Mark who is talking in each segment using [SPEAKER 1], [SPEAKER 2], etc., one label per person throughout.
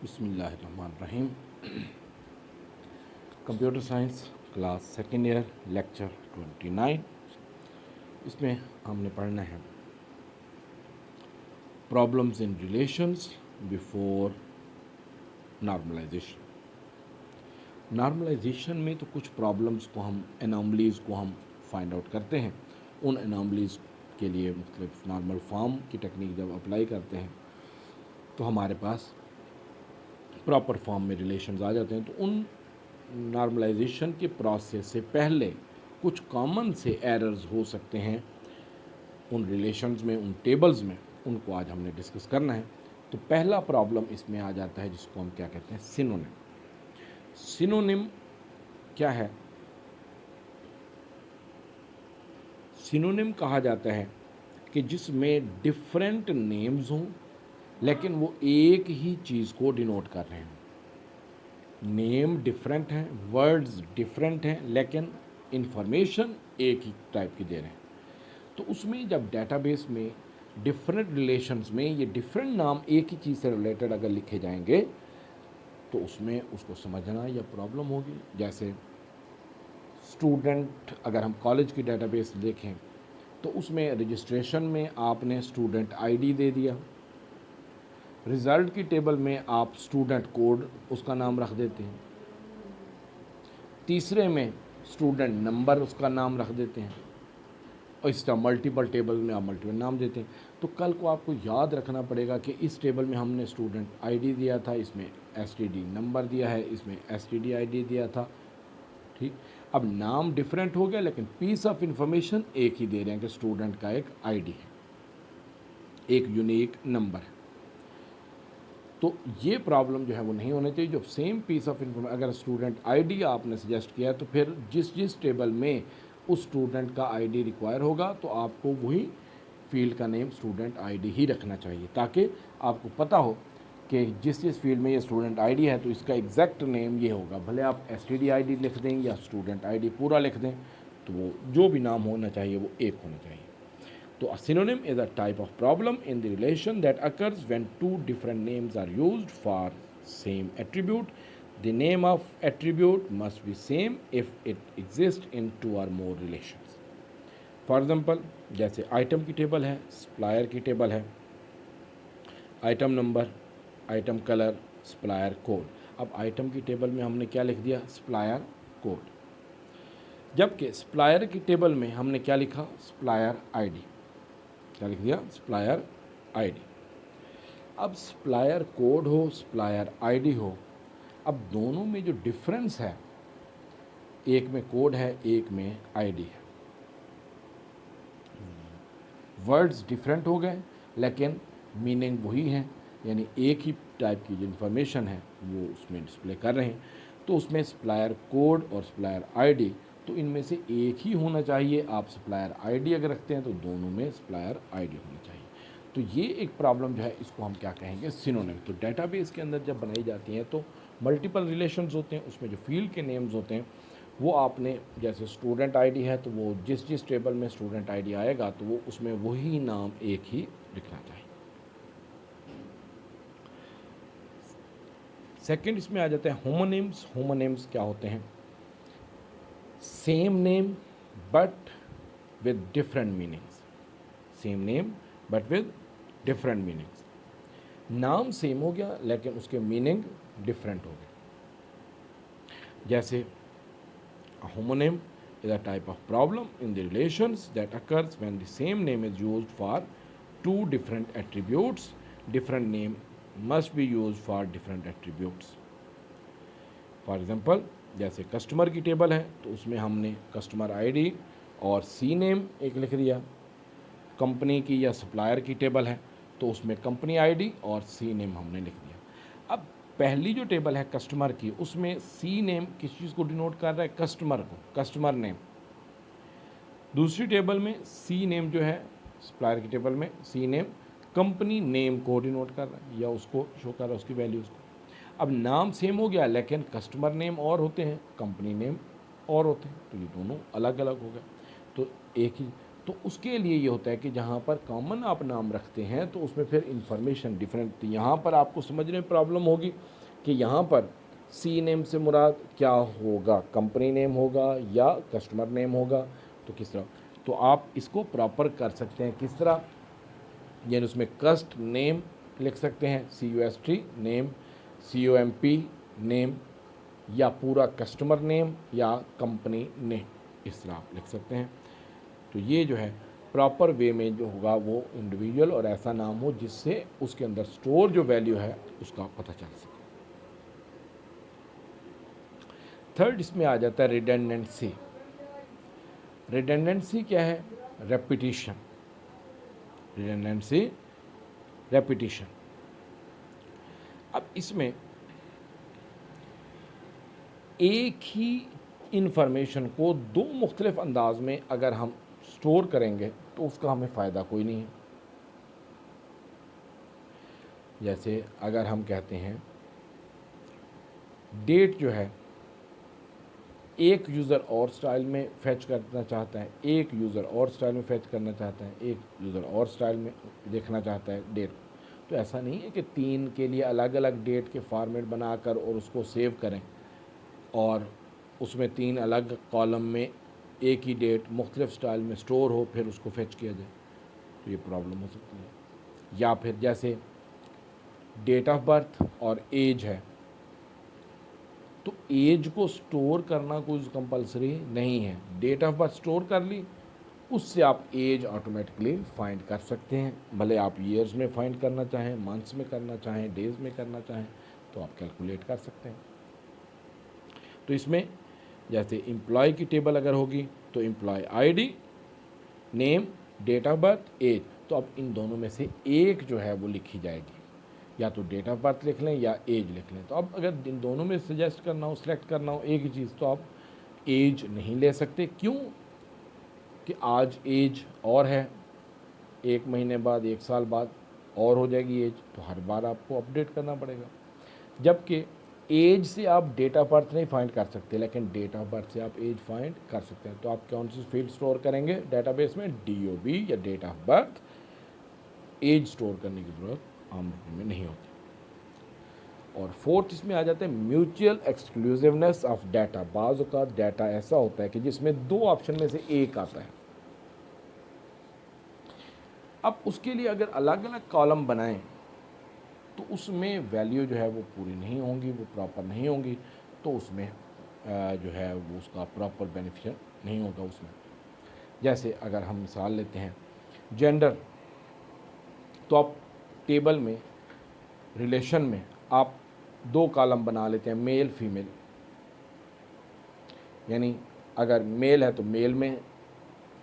[SPEAKER 1] बिस्मिल्लाहिर्रहमानिर्रहीम। Computer science class second year lecture 29। इसमें हमने पढ़ना है problems in relations before normalization. Normalization में तो कुछ प्रॉब्लम्स को हम एनॉमलीज़ को हम फाइंड आउट करते हैं। उन एनॉमलीज़ के लिए मुख्तलिफ नॉर्मल फॉर्म की टेक्निक जब अप्लाई करते हैं तो हमारे पास प्रॉपर फॉर्म में रिलेशंस आ जाते हैं। तो उन नॉर्मलाइजेशन के प्रोसेस से पहले कुछ कॉमन से एरर्स हो सकते हैं उन रिलेशंस में, उन टेबल्स में, उनको आज हमने डिस्कस करना है। तो पहला प्रॉब्लम इसमें आ जाता है जिसको हम क्या कहते हैं, सिनोनिम। सिनोनिम क्या है? सिनोनिम कहा जाता है कि जिसमें डिफरेंट नेम्स हों लेकिन वो एक ही चीज़ को डिनोट कर रहे हैं। नेम डिफरेंट हैं, वर्ड्स डिफरेंट हैं, लेकिन इंफॉर्मेशन एक ही टाइप की दे रहे हैं। तो उसमें जब डेटाबेस में डिफरेंट रिलेशंस में ये डिफरेंट नाम एक ही चीज़ से रिलेटेड अगर लिखे जाएंगे तो उसमें उसको समझना या प्रॉब्लम होगी। जैसे स्टूडेंट, अगर हम कॉलेज की डेटाबेस देखें तो उसमें रजिस्ट्रेशन में आपने स्टूडेंट आईडी दे दिया, रिज़ल्ट की टेबल में आप स्टूडेंट कोड उसका नाम रख देते हैं, तीसरे में स्टूडेंट नंबर उसका नाम रख देते हैं, और इस तरह मल्टीपल टेबल में आप मल्टीपल नाम देते हैं। तो कल को आपको याद रखना पड़ेगा कि इस टेबल में हमने स्टूडेंट आईडी दिया था, इसमें एसटीडी नंबर दिया है, इसमें एसटीडी आईडी दिया था। ठीक, अब नाम डिफरेंट हो गया लेकिन पीस ऑफ इंफॉर्मेशन एक ही दे रहे हैं कि स्टूडेंट का एक आईडी है, एक यूनिक नंबर है। तो ये प्रॉब्लम जो है वो नहीं होनी चाहिए। जो सेम पीस ऑफ इंफॉर्मेशन, अगर स्टूडेंट आईडी आपने सजेस्ट किया तो फिर जिस जिस टेबल में उस स्टूडेंट का आईडी रिक्वायर होगा तो आपको वही फील्ड का नेम स्टूडेंट आईडी ही रखना चाहिए, ताकि आपको पता हो कि जिस जिस फील्ड में ये स्टूडेंट आईडी है तो इसका एग्जैक्ट नेम ये होगा। भले आप एसटीडी आईडी लिख दें या स्टूडेंट आईडी पूरा लिख दें, तो वो जो भी नाम होना चाहिए वो एक होना चाहिए। So a synonym is a type of problem in the relation that occurs when two different names are used for same attribute. The name of attribute must be same if it exists in two or more relations. For example, जैसे item की table है, supplier की table है, item number, item colour, supplier code. अब item की table में हमने क्या लिख दिया, सप्लायर कोड, जबकि सप्लायर की टेबल में हमने क्या लिखा, सप्लायर आईडी। क्या लिख दिया, सप्लायर आईडी। अब सप्लायर कोड हो, सप्लायर आईडी हो, अब दोनों में जो डिफरेंस है, एक में कोड है, एक में आईडी है, वर्ड्स डिफरेंट हो गए लेकिन मीनिंग वही है, यानी एक ही टाइप की जो इन्फॉर्मेशन है वो उसमें डिस्प्ले कर रहे हैं। तो उसमें सप्लायर कोड और सप्लायर आईडी, तो इनमें से एक ही होना चाहिए। आप सप्लायर आईडी अगर रखते हैं तो दोनों में सप्लायर आईडी होनी चाहिए। तो ये एक प्रॉब्लम जो है, इसको हम क्या कहेंगे, सिनोनिम। तो डेटाबेस के अंदर जब बनाई जाती हैं तो मल्टीपल रिलेशंस होते हैं, उसमें जो फील्ड के नेम्स होते हैं वो आपने, जैसे स्टूडेंट आईडी है तो वो जिस जिस टेबल में स्टूडेंट आईडी आएगा तो वो उसमें वही नाम एक ही लिखना चाहिए। सेकंड इसमें आ जाते हैं होमोनिम्स। होमोनिम्स क्या होते हैं, same name but with different meanings. Same name but with different meanings. नाम सेम हो गया लेकिन उसके मीनिंग डिफरेंट हो गए। जैसे a homonym is a type of problem in the relations that occurs when the same name is used for two different attributes. Different name must be used for different attributes. For example, जैसे customer की table है तो उसमें हमने customer ID और C name एक लिख दिया। कंपनी की या सप्लायर की टेबल है तो उसमें कंपनी आईडी और सी नेम हमने लिख दिया। अब पहली जो टेबल है कस्टमर की, उसमें सी नेम किस चीज़ को डिनोट कर रहा है, कस्टमर को, कस्टमर नेम। दूसरी टेबल में सी नेम जो है, सप्लायर की टेबल में सी नेम कंपनी नेम को डिनोट कर रहा है या उसको शो कर रहा है, उसकी वैल्यूज़ को। अब नाम सेम हो गया लेकिन कस्टमर नेम और होते हैं, कंपनी नेम और होते हैं, तो ये दोनों अलग अलग हो गए। तो एक ही, तो उसके लिए ये होता है कि जहाँ पर कॉमन आप नाम रखते हैं तो उसमें फिर इंफॉर्मेशन डिफरेंट थी। यहाँ पर आपको समझने में प्रॉब्लम होगी कि यहाँ पर सी नेम से मुराद क्या होगा, कंपनी नेम होगा या कस्टमर नेम होगा, तो किस तरह। तो आप इसको प्रॉपर कर सकते हैं किस तरह, यानी उसमें कस्ट नेम लिख सकते हैं, CUST नेम, COMP नेम, या पूरा कस्टमर नेम या कंपनी नेम, इस तरह आप लिख सकते हैं। तो ये जो है प्रॉपर वे में जो होगा वो इंडिविजुअल और ऐसा नाम हो जिससे उसके अंदर स्टोर जो वैल्यू है उसका पता चल सके। थर्ड इसमें आ जाता है रिडंडेंसी। रिडंडेंसी क्या है? रेपिटिशन। Redundancy repetition. अब इसमें एक ही इंफॉर्मेशन को दो मुख्तलिफ अंदाज में अगर हम स्टोर करेंगे तो उसका हमें फ़ायदा कोई नहीं है। जैसे अगर हम कहते हैं डेट जो है एक यूज़र और स्टाइल में फैच करना चाहता है, एक यूज़र और स्टाइल में फैच करना चाहता है, एक यूज़र और स्टाइल में देखना चाहता है डेट, तो ऐसा नहीं है कि तीन के लिए अलग अलग डेट के फॉर्मेट बनाकर और उसको सेव करें और उसमें तीन अलग कॉलम में एक ही डेट मुख्तलिफ स्टाइल में स्टोर हो फिर उसको फैच किया जाए, तो ये प्रॉब्लम हो सकती है। या फिर जैसे डेट ऑफ बर्थ और एज है, तो एज को स्टोर करना कोई कंपलसरी नहीं है। डेट ऑफ बर्थ स्टोर कर ली, उससे आप एज ऑटोमेटिकली फाइंड कर सकते हैं, भले आप ईयर्स में फाइंड करना चाहें, मंथ्स में करना चाहें, डेज में करना चाहें, तो आप कैलकुलेट कर सकते हैं। तो इसमें जैसे एम्प्लॉय की टेबल अगर होगी तो employee ID, name, date of birth, age, तो अब इन दोनों में से एक जो है वो लिखी जाएगी, या तो डेट ऑफ बर्थ लिख लें या एज लिख लें। तो अब अगर इन दोनों में सजेस्ट करना हो, सेलेक्ट करना हो एक ही चीज़, तो आप एज नहीं ले सकते। क्यों? कि आज एज और है, एक महीने बाद, एक साल बाद और हो जाएगी एज, तो हर बार आपको अपडेट करना पड़ेगा। जबकि एज से आप डेट ऑफ बर्थ नहीं फाइंड कर सकते, लेकिन डेट ऑफ बर्थ से आप एज फाइंड कर सकते हैं। तो आप कौन सी फील्ड स्टोर करेंगे डेटाबेस में? DOB या date of birth. Age store करने की ज़रूरत आम में नहीं होती। और फोर्थ इसमें आ जाता है म्यूचुअल एक्सक्लूसिवनेस ऑफ डाटा। बाज़ औक़ात डाटा ऐसा होता है कि जिसमें दो ऑप्शन में से एक आता है। अब उसके लिए अगर अलग अलग कॉलम बनाएं तो उसमें वैल्यू जो है वो पूरी नहीं होंगी, वो प्रॉपर नहीं होंगी, तो उसमें जो है वो उसका प्रॉपर बेनिफिशियल नहीं होगा उसमें। जैसे अगर हम मिसाल लेते हैं जेंडर, तो आप टेबल में रिलेशन में आप दो कॉलम बना लेते हैं, मेल फीमेल, यानी अगर मेल है तो मेल में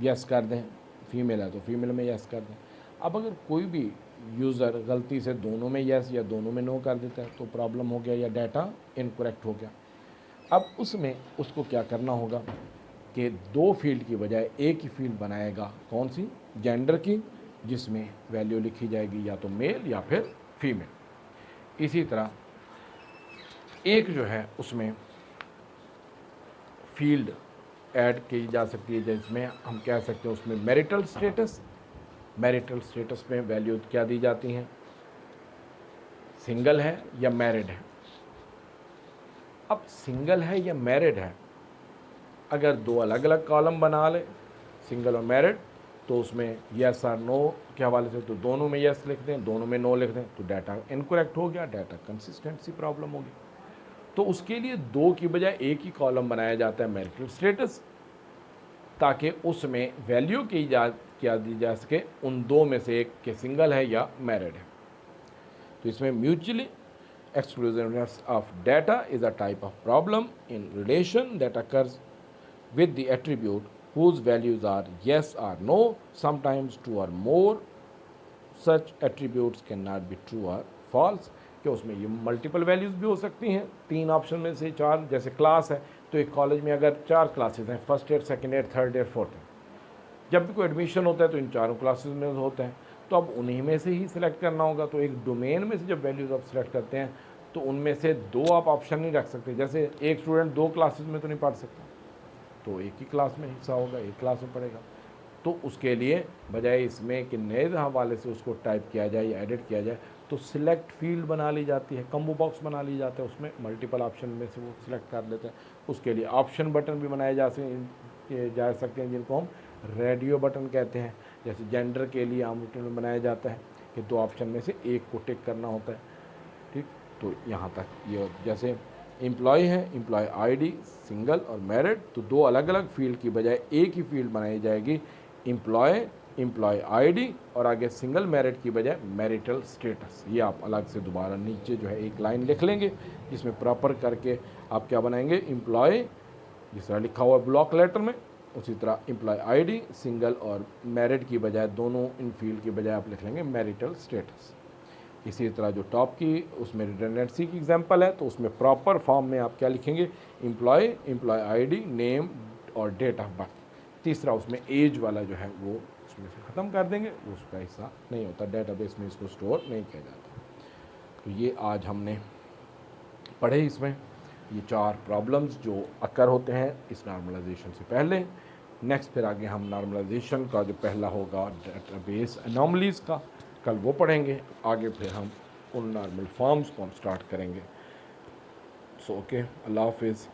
[SPEAKER 1] यस कर दें, फीमेल है तो फीमेल में यस कर दें। अब अगर कोई भी यूज़र गलती से दोनों में यस या दोनों में नो कर देता है तो प्रॉब्लम हो गया या डाटा इनकरेक्ट हो गया। अब उसमें उसको क्या करना होगा कि दो फील्ड की बजाय एक ही फील्ड बनाएगा, कौन सी? जेंडर की, जिसमें वैल्यू लिखी जाएगी या तो मेल या फिर फीमेल। इसी तरह एक जो है उसमें फील्ड ऐड की जा सकती है, जिसमें हम कह सकते हैं उसमें मैरिटल स्टेटस। मैरिटल स्टेटस में वैल्यू क्या दी जाती हैं? सिंगल है या मैरिड है। अब सिंगल है या मैरिड है, अगर दो अलग अलग कॉलम बना ले, सिंगल और मैरिड, तो उसमें यस और नो के हवाले से तो दोनों में यस लिख दें, दोनों में नो लिख दें, तो डाटा इनकरेक्ट हो गया, डाटा कंसिस्टेंसी प्रॉब्लम होगी। तो उसके लिए दो की बजाय एक ही कॉलम बनाया जाता है मैरिटल स्टेटस, ताकि उसमें वैल्यू की क्या दी जा सके उन दो में से एक के सिंगल है या मैरिड है। तो इसमें mutually exclusiveness of data is a type of problem in relation that occurs with the attribute whose values are yes or no. Sometimes two or more such attributes cannot be true or false. कि उसमें ये multiple values भी हो सकती हैं, तीन option में से चार। जैसे क्लास है तो एक कॉलेज में अगर चार क्लासेस हैं, first year, second year, third year, fourth year, जब भी कोई एडमिशन होता है तो इन चारों क्लासेस में होता है, तो अब उन्हीं में से ही सिलेक्ट करना होगा। तो एक डोमेन में से जब वैल्यूज़ आप सिलेक्ट करते हैं तो उनमें से दो आप ऑप्शन नहीं रख सकते। जैसे एक स्टूडेंट दो क्लासेस में तो नहीं पढ़ सकता, तो एक ही क्लास में हिस्सा होगा, एक क्लास में पढ़ेगा। तो उसके लिए बजाय इसमें कि नए हवाले से उसको टाइप किया जाए या एडिट किया जाए, तो सिलेक्ट फील्ड बना ली जाती है, कम्बो बॉक्स बना ली जाता है, उसमें मल्टीपल ऑप्शन में से वो सिलेक्ट कर लेते हैं। उसके लिए ऑप्शन बटन भी बनाए जा सकते हैं जिनको हम रेडियो बटन कहते हैं। जैसे जेंडर के लिए आम बटन बनाया जाता है कि 2 ऑप्शन में से एक को टिक करना होता है, ठीक। तो यहाँ तक ये जैसे एम्प्लॉय है, एम्प्लॉय आईडी सिंगल और मैरिड, तो 2 अलग अलग फील्ड की बजाय एक ही फील्ड बनाई जाएगी, एम्प्लॉय आईडी, और आगे सिंगल मैरिड की बजाय मैरिटल स्टेटस। ये आप अलग से दोबारा नीचे जो है एक लाइन लिख लेंगे जिसमें प्रॉपर करके आप क्या बनाएंगे, एम्प्लॉय जिस तरह लिखा हुआ है ब्लॉक लेटर में, उसी तरह एम्प्लॉय आईडी सिंगल और मैरिड की बजाय दोनों इन फील्ड की बजाय आप लिख लेंगे मैरिटल स्टेटस। इसी तरह जो टॉप की उसमें रिडंडेंसी की एग्जांपल है, तो उसमें प्रॉपर फॉर्म में आप क्या लिखेंगे, एम्प्लॉय आईडी नेम और डेट ऑफ बर्थ। तीसरा उसमें एज वाला जो है वो उसमें से ख़त्म कर देंगे, वो उसका हिस्सा नहीं होता, डेटाबेस में इसको स्टोर नहीं किया जाता। तो ये आज हमने पढ़े इसमें ये 4 प्रॉब्लम्स जो अकर होते हैं इस नॉर्मलाइजेशन से पहले। नेक्स्ट फिर आगे हम नॉर्मलाइजेशन का जो पहला होगा डेटाबेस एनॉमलीज़ का, कल वो पढ़ेंगे। आगे फिर हम उन नॉर्मल फॉर्म्स को हम स्टार्ट करेंगे। सो ओके, अल्लाह हाफिज़।